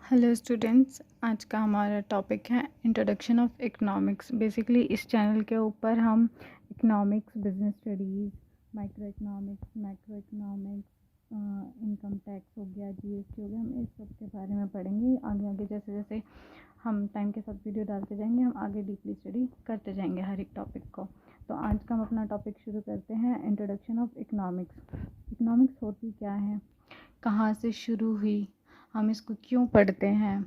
Hello students, आज का हमारा टॉपिक है इंट्रोडक्शन ऑफ इकोनॉमिक्स। बेसिकली इस चैनल के ऊपर हम economics, business studies, micro economics, macro economics, income tax हो गया, जीएसटी हो गया, हम इस सब के बारे में पढ़ेंगे। आगे आगे जैसे जैसे हम टाइम के साथ वीडियो डालते जाएंगे, हम आगे डीपली स्टडी करते जाएंगे हर एक टॉपिक को। तो आज का हम अपना टॉपिक शुरू करते हैं, इंट्रोडक्शन ऑफ इकोनॉमिक्स। इकोनॉमिक्स होती क्या है, कहाँ से शुरू हुई, हम इसको क्यों पढ़ते हैं।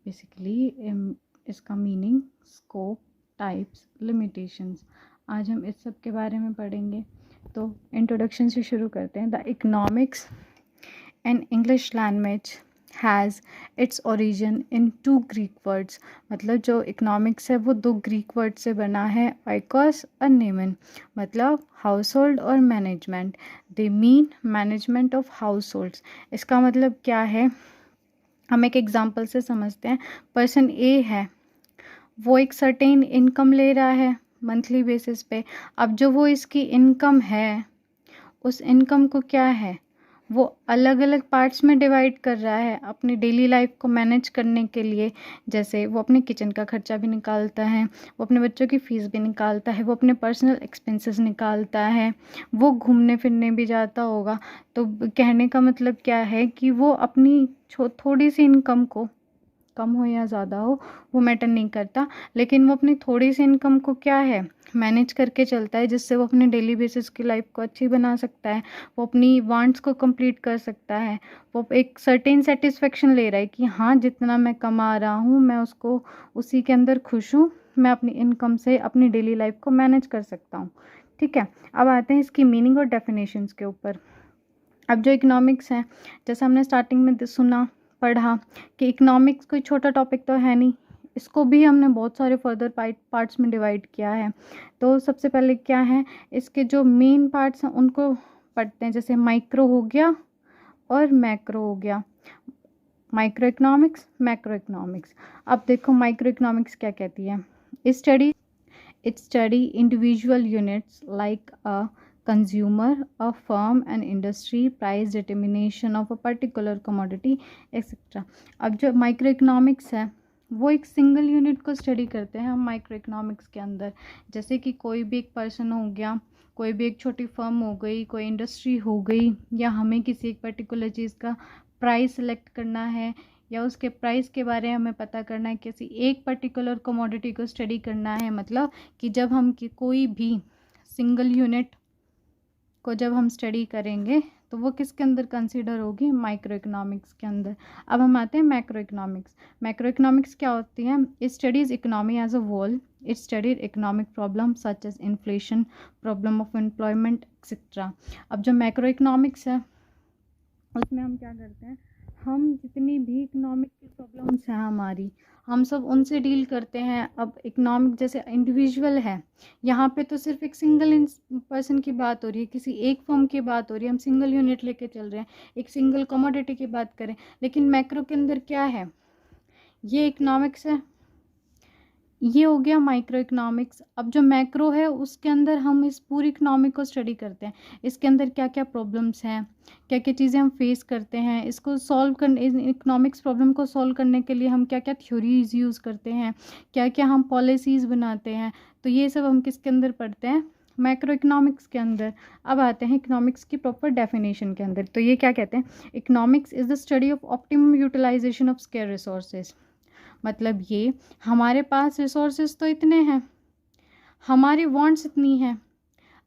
बेसिकली इसका मीनिंग, स्कोप, टाइप्स, लिमिटेशंस, आज हम इस सब के बारे में पढ़ेंगे। तो इंट्रोडक्शन से शुरू करते हैं। The economics in English language has its origin in 2 Greek words. मतलब जो इकोनॉमिक्स है वो 2 ग्रीक वर्ड से बना है, आइकॉस और नेमन, मतलब हाउस होल्ड और management. They mean management of house holds. इसका मतलब क्या है, हम एक एग्जांपल से समझते हैं। पर्सन ए है, वो एक सर्टेन इनकम ले रहा है मंथली बेसिस पे। अब जो वो इसकी इनकम है, उस इनकम को क्या है, वो अलग अलग पार्ट्स में डिवाइड कर रहा है अपनी डेली लाइफ को मैनेज करने के लिए। जैसे वो अपने किचन का खर्चा भी निकालता है, वो अपने बच्चों की फ़ीस भी निकालता है, वो अपने पर्सनल एक्सपेंसेस निकालता है, वो घूमने फिरने भी जाता होगा। तो कहने का मतलब क्या है कि वो अपनी थोड़ी सी इनकम को, कम हो या ज़्यादा हो वो मैटर नहीं करता, लेकिन वो अपनी थोड़ी सी इनकम को क्या है, मैनेज करके चलता है, जिससे वो अपने डेली बेसिस की लाइफ को अच्छी बना सकता है, वो अपनी वांट्स को कंप्लीट कर सकता है। वो एक सर्टेन सेटिस्फेक्शन ले रहा है कि हाँ, जितना मैं कमा रहा हूँ मैं उसको उसी के अंदर खुश हूँ, मैं अपनी इनकम से अपनी डेली लाइफ को मैनेज कर सकता हूँ। ठीक है, अब आते हैं इसकी मीनिंग और डेफिनेशंस के ऊपर। अब जो इकोनॉमिक्स है, जैसे हमने स्टार्टिंग में सुना, पढ़ा कि इकोनॉमिक्स कोई छोटा टॉपिक तो है नहीं, इसको भी हमने बहुत सारे फर्दर पार्ट्स में डिवाइड किया है। तो सबसे पहले क्या है, इसके जो मेन पार्ट्स हैं उनको पढ़ते हैं। जैसे माइक्रो हो गया और मैक्रो हो गया, माइक्रो इकोनॉमिक्स, मैक्रो इकोनॉमिक्स। अब देखो माइक्रो इकोनॉमिक्स क्या कहती है। It study individual units like a consumer, a firm, an industry, price determination of a particular commodity, etc. अब जो माइक्रो इकोनॉमिक्स है वो एक सिंगल यूनिट को स्टडी करते हैं हम माइक्रो इकोनॉमिक्स के अंदर। जैसे कि कोई भी एक पर्सन हो गया, कोई भी एक छोटी फर्म हो गई, कोई इंडस्ट्री हो गई, या हमें किसी एक पर्टिकुलर चीज़ का प्राइस सेलेक्ट करना है, या उसके प्राइस के बारे में हमें पता करना है, किसी एक पर्टिकुलर कमोडिटी को स्टडी करना है। मतलब कि जब हम कोई भी सिंगल यूनिट को जब हम स्टडी करेंगे तो वो किसके अंदर कंसीडर होगी, माइक्रो इकोनॉमिक्स के अंदर। अब हम आते हैं मैक्रो इकोनॉमिक्स। मैक्रो इकोनॉमिक्स क्या होती है, it studies economy as a whole, it studied economic problem such as inflation, problem of employment, etcetera. अब जो मैक्रो इकोनॉमिक्स है उसमें हम क्या करते हैं, हम जितनी भी इकोनॉमिक की प्रॉब्लम्स हैं हमारी, हम सब उनसे डील करते हैं। अब इकोनॉमिक जैसे इंडिविजुअल है, यहाँ पे तो सिर्फ एक सिंगल पर्सन की बात हो रही है, किसी एक फर्म की बात हो रही है, हम सिंगल यूनिट लेके चल रहे हैं, एक सिंगल कमोडिटी की बात करें। लेकिन मैक्रो के अंदर क्या है, ये इकोनॉमिक्स है, ये हो गया माइक्रो इकोनॉमिक्स। अब जो मैक्रो है उसके अंदर हम इस पूरी इकोनॉमिक को स्टडी करते हैं, इसके अंदर क्या क्या प्रॉब्लम्स हैं, क्या क्या चीज़ें हम फेस करते हैं, इसको सॉल्व करने, इकोनॉमिक्स प्रॉब्लम को सॉल्व करने के लिए हम क्या क्या थ्योरीज यूज़ करते हैं, क्या क्या हम पॉलिसीज़ बनाते हैं। तो ये सब हम किसके अंदर पढ़ते हैं, मैक्रो इकोनॉमिक्स के अंदर। अब आते हैं इकोनॉमिक्स की प्रॉपर डेफिनेशन के अंदर। तो ये क्या कहते हैं, economics is the study of optimum utilisation of scarce resources. मतलब ये, हमारे पास रिसोर्सेज तो इतने हैं, हमारी वांट्स इतनी हैं,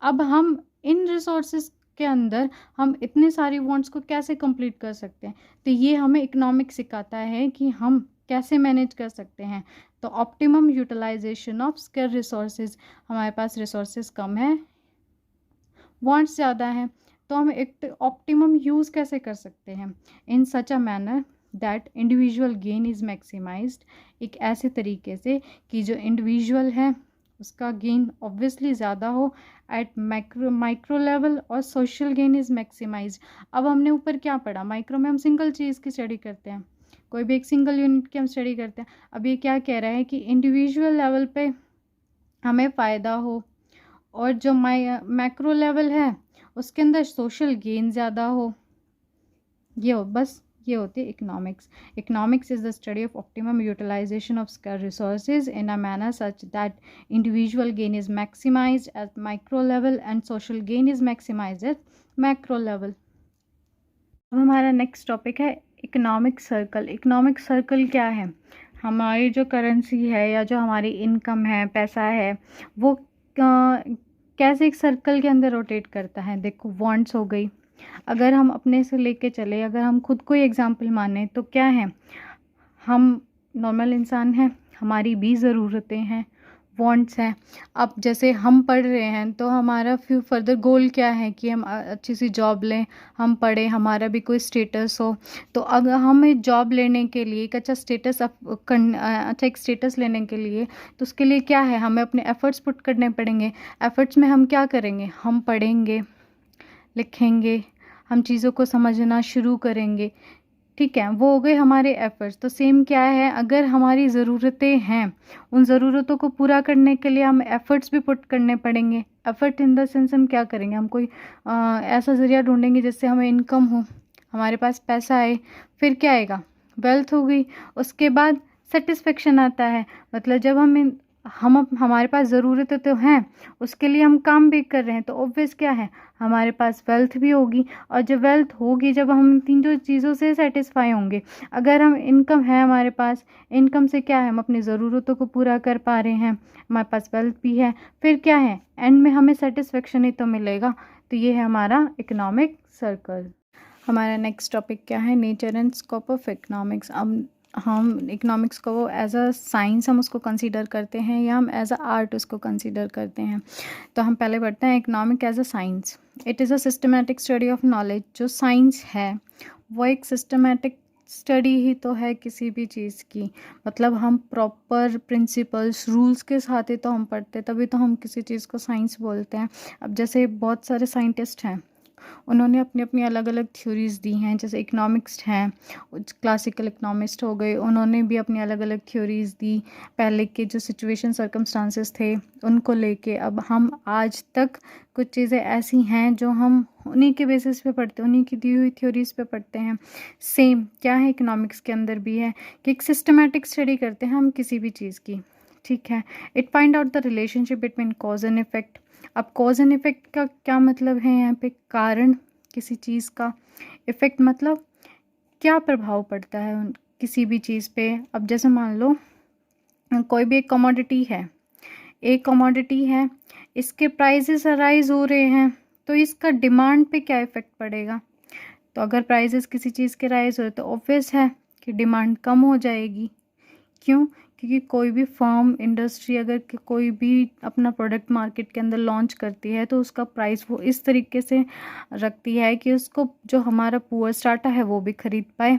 अब हम इन रिसोर्सेज के अंदर हम इतने सारी वांट्स को कैसे कंप्लीट कर सकते हैं। तो ये हमें इकोनॉमिक्स सिखाता है कि हम कैसे मैनेज कर सकते हैं। तो optimum utilisation of scarce resources, हमारे पास रिसोर्सेज कम है, वांट्स ज़्यादा हैं, तो हम एक ऑप्टिमम यूज़ कैसे कर सकते हैं, in such a manner that individual gain is maximised. एक ऐसे तरीके से कि जो इंडिविजुअल है उसका गेन ऑब्वियसली ज़्यादा हो एट माइक्रो लेवल, और सोशल गेन इज़ मैक्सिमाइज्ड। अब हमने ऊपर क्या पढ़ा, माइक्रो में हम सिंगल चीज़ की स्टडी करते हैं, कोई भी एक सिंगल यूनिट की हम स्टडी करते हैं। अब ये क्या कह रहा है कि इंडिविजुअल लेवल पे हमें फ़ायदा हो, और जो मैक्रो लेवल है उसके अंदर सोशल गेन ज़्यादा हो। ये हो बस, ये होती है economics. Economics is the study of optimum utilisation of scarce resources in a manner such that individual gain is maximised at micro level and social gain is maximised at macro level. अब हमारा next topic है economic circle. Economic circle क्या है? हमारी जो currency है या जो हमारी इनकम है, पैसा है, वो कैसे एक सर्कल के अंदर रोटेट करता है. देखो, वांट्स हो गई, अगर हम अपने से लेके चले, अगर हम खुद को ही एग्जाम्पल माने तो क्या है, हम नॉर्मल इंसान हैं, हमारी भी ज़रूरतें हैं, वांट्स हैं. अब जैसे हम पढ़ रहे हैं तो हमारा फर्दर गोल क्या है कि हम अच्छी सी जॉब लें, हम पढ़ें, हमारा भी कोई स्टेटस हो. तो अगर हमें जॉब लेने के लिए एक अच्छा स्टेटस अच्छा एक स्टेटस लेने के लिए, तो उसके लिए क्या है, हमें अपने एफ़र्ट्स पुट करने पड़ेंगे. एफ़र्ट्स में हम क्या करेंगे, हम पढ़ेंगे, लिखेंगे, हम चीज़ों को समझना शुरू करेंगे. ठीक है, वो हो गए हमारे एफ़र्ट्स. तो सेम क्या है, अगर हमारी ज़रूरतें हैं, उन ज़रूरतों को पूरा करने के लिए हम एफ़र्ट्स भी पुट करने पड़ेंगे. एफ़र्ट इन द सेंस हम क्या करेंगे, हम कोई ऐसा ज़रिया ढूंढेंगे जिससे हमें इनकम हो, हमारे पास पैसा आए. फिर क्या आएगा, वेल्थ हो गई. उसके बाद सेटिस्फेक्शन आता है, मतलब जब हमारे पास ज़रूरतें तो हैं, उसके लिए हम काम भी कर रहे हैं, तो ऑब्वियस क्या है, हमारे पास वेल्थ भी होगी. और जब वेल्थ होगी, जब हम तीन जो चीज़ों से सेटिस्फाई होंगे, अगर हम इनकम है हमारे पास, इनकम से क्या है, हम अपनी ज़रूरतों को पूरा कर पा रहे हैं, हमारे पास वेल्थ भी है, फिर क्या है, एंड में हमें सेटिस्फेक्शन ही तो मिलेगा. तो ये है हमारा इकोनॉमिक सर्कल. हमारा नेक्स्ट टॉपिक क्या है, nature and scope of economics. अब हम इकोनॉमिक्स को एज अ साइंस हम उसको कंसीडर करते हैं या हम एज अ आर्ट उसको कंसीडर करते हैं. तो हम पहले पढ़ते हैं economic as a science. It is a systematic study of knowledge. जो साइंस है वो एक सिस्टमैटिक स्टडी ही तो है किसी भी चीज़ की. मतलब हम प्रॉपर प्रिंसिपल्स रूल्स के साथ ही तो हम पढ़ते, तभी तो हम किसी चीज़ को साइंस बोलते हैं. अब जैसे बहुत सारे साइंटिस्ट हैं, उन्होंने अपनी अपनी अलग अलग थ्योरीज़ दी हैं. जैसे इकोनॉमिक्स हैं, क्लासिकल इकोनॉमिस्ट हो गए, उन्होंने भी अपनी अलग अलग थ्योरीज़ दी. पहले के जो सिचुएशन सर्कमस्टांसेस थे उनको लेके अब हम आज तक कुछ चीज़ें ऐसी हैं जो हम उन्हीं के बेसिस पे पढ़ते हैं, उन्हीं की दी हुई थ्योरीज़ पे पढ़ते हैं. सेम क्या है, इकोनॉमिक्स के अंदर भी है कि एक सिस्टमेटिक स्टडी करते हैं हम किसी भी चीज़ की. ठीक है, it find out the relationship between cause and effect. अब कॉज एंड इफ़ेक्ट का क्या मतलब है यहाँ पे, कारण किसी चीज़ का, इफ़ेक्ट मतलब क्या प्रभाव पड़ता है किसी भी चीज़ पे. अब जैसे मान लो कोई भी एक कमोडिटी है, इसके प्राइसेस अराइज हो रहे हैं, तो इसका डिमांड पे क्या इफ़ेक्ट पड़ेगा. तो अगर प्राइसेस किसी चीज़ के राइज हो रहे तो ऑब्वियस है कि डिमांड कम हो जाएगी. क्यों, क्योंकि कोई भी फर्म इंडस्ट्री अगर कोई भी अपना प्रोडक्ट मार्केट के अंदर लॉन्च करती है तो उसका प्राइस वो इस तरीके से रखती है कि उसको जो हमारा पुअर स्टार्टा है वो भी ख़रीद पाए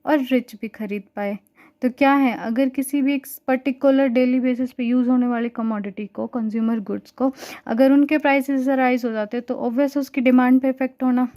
और रिच भी ख़रीद पाए. तो क्या है, अगर किसी भी एक पर्टिकुलर डेली बेसिस पे यूज़ होने वाली कमोडिटी को, कंज्यूमर गुड्स को, अगर उनके प्राइसेस राइज हो जाते तो ऑब्वियस उसकी डिमांड पे इफेक्ट होना,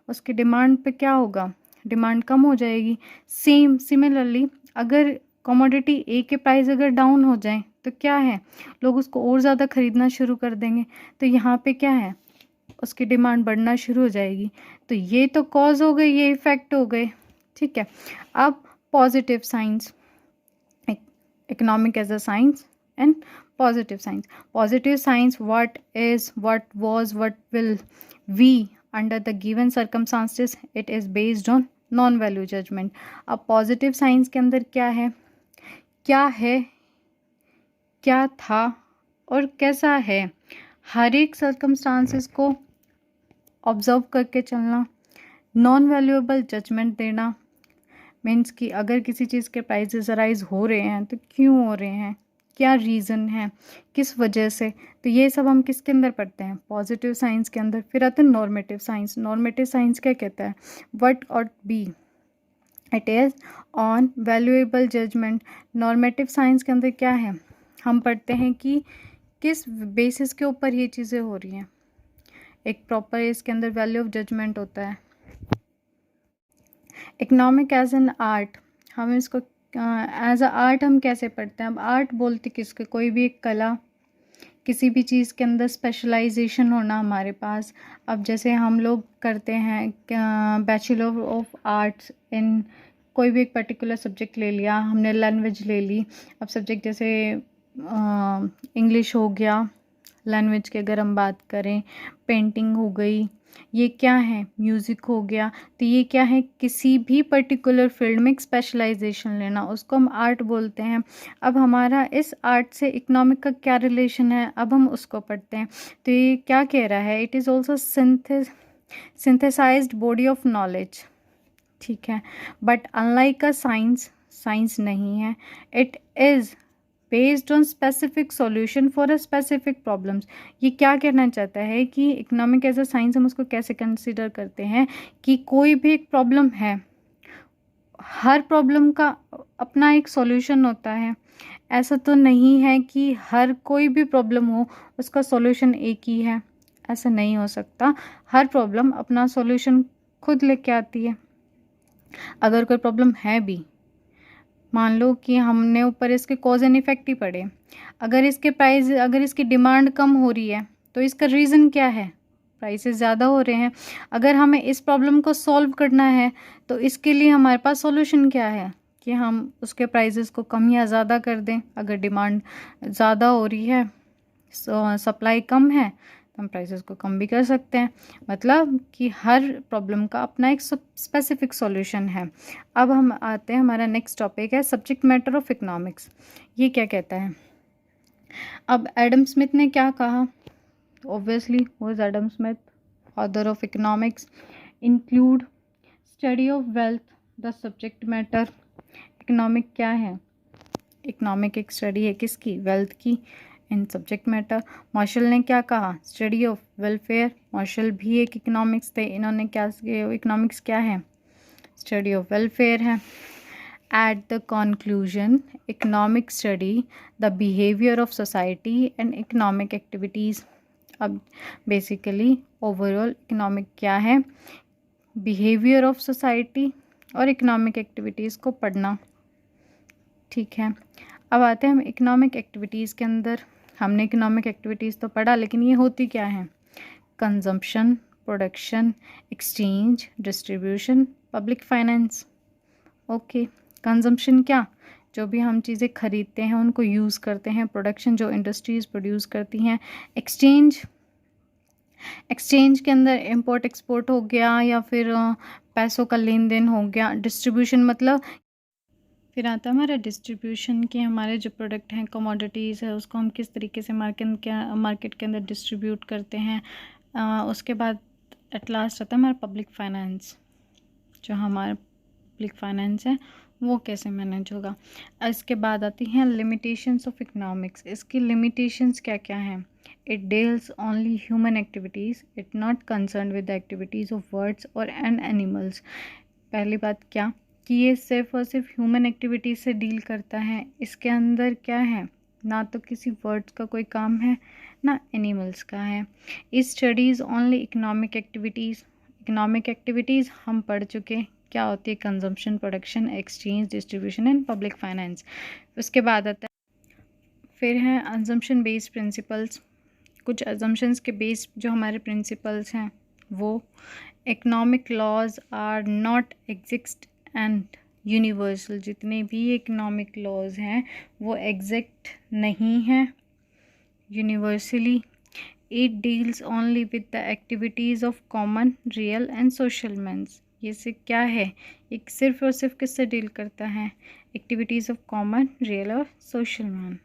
उसकी डिमांड पे क्या होगा, डिमांड कम हो जाएगी. सिमिलरली अगर कमोडिटी ए के प्राइस अगर डाउन हो जाए तो क्या है, लोग उसको और ज़्यादा ख़रीदना शुरू कर देंगे. तो यहाँ पे क्या है, उसकी डिमांड बढ़ना शुरू हो जाएगी. तो ये तो कॉज हो गई, ये इफ़ेक्ट हो गए. ठीक है, अब positive science, economic as a science and positive science. Positive science, what is, what was, what will we under the given circumstances, it is based on non value judgement. अब positive साइंस के अंदर क्या है, क्या था और कैसा है, हर एक सर्कमस्टांसेस को ऑब्जर्व करके चलना. नॉन वैल्यूएबल जजमेंट देना मीन्स कि अगर किसी चीज़ के प्राइसेस राइज हो रहे हैं तो क्यों हो रहे हैं, क्या रीज़न है, किस वजह से. तो ये सब हम किसके अंदर पढ़ते हैं, पॉजिटिव साइंस के अंदर. फिर आता है नॉर्मेटिव साइंस. नॉर्मेटिव साइंस क्या कहता है, what ought be, it is on valuable judgement. Normative science के अंदर क्या है, हम पढ़ते हैं कि किस बेसिस के ऊपर ये चीज़ें हो रही हैं. एक प्रॉपर इसके अंदर वैल्यू ऑफ जजमेंट होता है. इकोनॉमिक एज एन आर्ट, हम इसको एज अ आर्ट हम कैसे पढ़ते हैं. अब आर्ट बोलते किसके, कोई भी एक कला किसी भी चीज़ के अंदर स्पेशलाइजेशन होना हमारे पास। अब जैसे हम लोग करते हैं बैचलर ऑफ आर्ट्स इन कोई भी एक पर्टिकुलर सब्जेक्ट ले लिया, हमने लैंग्वेज ले ली। अब सब्जेक्ट जैसे इंग्लिश हो गया, लैंग्वेज की अगर हम बात करें, पेंटिंग हो गई, ये क्या है, म्यूज़िक हो गया। तो ये क्या है, किसी भी पर्टिकुलर फील्ड में एक स्पेशलाइजेशन लेना, उसको हम आर्ट बोलते हैं। अब हमारा इस आर्ट से इकोनॉमिक का क्या रिलेशन है, अब हम उसको पढ़ते हैं। तो ये क्या कह रहा है, it is also synthesised body of knowledge, ठीक है। बट अनलाइक अ साइंस नहीं है, it is based on specific solution for a specific problems. ये क्या कहना चाहता है कि इकोनॉमिक एज अ साइंस हम उसको कैसे कंसिडर करते हैं कि कोई भी एक प्रॉब्लम है, हर प्रॉब्लम का अपना एक सॉल्यूशन होता है। ऐसा तो नहीं है कि हर कोई भी प्रॉब्लम हो उसका सॉल्यूशन एक ही है, ऐसा नहीं हो सकता। हर प्रॉब्लम अपना सॉल्यूशन खुद लेके आती है। अगर कोई प्रॉब्लम है भी, मान लो कि हमने ऊपर इसके कॉज एंड इफ़ेक्ट ही पढ़े, अगर इसकी डिमांड कम हो रही है तो इसका रीज़न क्या है, प्राइसेस ज़्यादा हो रहे हैं। अगर हमें इस प्रॉब्लम को सॉल्व करना है तो इसके लिए हमारे पास सॉल्यूशन क्या है कि हम उसके प्राइसेस को कम या ज़्यादा कर दें। अगर डिमांड ज़्यादा हो रही है, सप्लाई कम है, तो हम प्राइसेस को कम भी कर सकते हैं। मतलब कि हर प्रॉब्लम का अपना एक स्पेसिफिक सॉल्यूशन है। अब हम आते हैं, हमारा नेक्स्ट टॉपिक है सब्जेक्ट मैटर ऑफ इकोनॉमिक्स। ये क्या कहता है, अब एडम स्मिथ ने क्या कहा, ऑब्वियसली वो is Adam Smith, author of economics. Include study of wealth the subject matter. Economic क्या है, इकोनॉमिक एक स्टडी है किसकी, वेल्थ की, इन सब्जेक्ट मैटर। मार्शल ने क्या कहा, स्टडी ऑफ वेलफेयर। मार्शल भी एक इकोनॉमिक्स थे, इन्होंने क्या, इकोनॉमिक्स क्या है, स्टडी ऑफ वेलफेयर है। At the conclusion, economic study the behaviour of society and economic activities. अब बेसिकली ओवरऑल इकोनॉमिक क्या है, बिहेवियर ऑफ सोसाइटी और इकोनॉमिक एक्टिविटीज़ को पढ़ना, ठीक है। अब आते हैं हम इकोनॉमिक एक्टिविटीज़ के अंदर। हमने इकोनॉमिक एक्टिविटीज़ तो पढ़ा, लेकिन ये होती क्या है, consumption, production, exchange, distribution, public finance. Okay, consumption क्या, जो भी हम चीज़ें खरीदते हैं उनको यूज़ करते हैं। प्रोडक्शन, जो इंडस्ट्रीज़ प्रोड्यूस करती हैं। एक्सचेंज के अंदर इंपोर्ट एक्सपोर्ट हो गया या फिर पैसों का लेन देन हो गया। डिस्ट्रीब्यूशन मतलब, फिर आता है हमारा डिस्ट्रीब्यूशन कि हमारे जो प्रोडक्ट हैं, कमोडिटीज़ है, उसको हम किस तरीके से मार्केट के अंदर डिस्ट्रीब्यूट करते हैं। उसके बाद एट लास्ट आता है हमारा पब्लिक फाइनेंस, जो हमारा पब्लिक फाइनेंस है वो कैसे मैनेज होगा। इसके बाद आती हैं लिमिटेशंस ऑफ इकोनॉमिक्स। इसकी लिमिटेशंस क्या क्या हैं, it deals only human activities, it not concern with the activities of birds और एंड एनिमल्स। पहली बात क्या कि ये सिर्फ और सिर्फ ह्यूमन एक्टिविटीज़ से डील करता है। इसके अंदर क्या है, ना तो किसी वर्ड्स का कोई काम है ना एनिमल्स का है। इस studies only economic activities. Economic activities हम पढ़ चुके, क्या होती है, consumption, production, exchange, distribution and public finance. उसके बाद आता है फिर है अजम्पशन बेस्ड प्रिंसिपल्स। कुछ अजम्पशंस के बेस्ड जो हमारे प्रिंसिपल्स हैं वो, economic laws are not exist and universal. जितने भी इकोनॉमिक लॉज हैं वो एग्जैक्ट नहीं हैं universally. It deals only with the activities of common, real and social mains. ये से क्या है, एक सिर्फ और सिर्फ किससे डील करता है, एक्टिविटीज़ ऑफ कॉमन, रियल और सोशल मैन।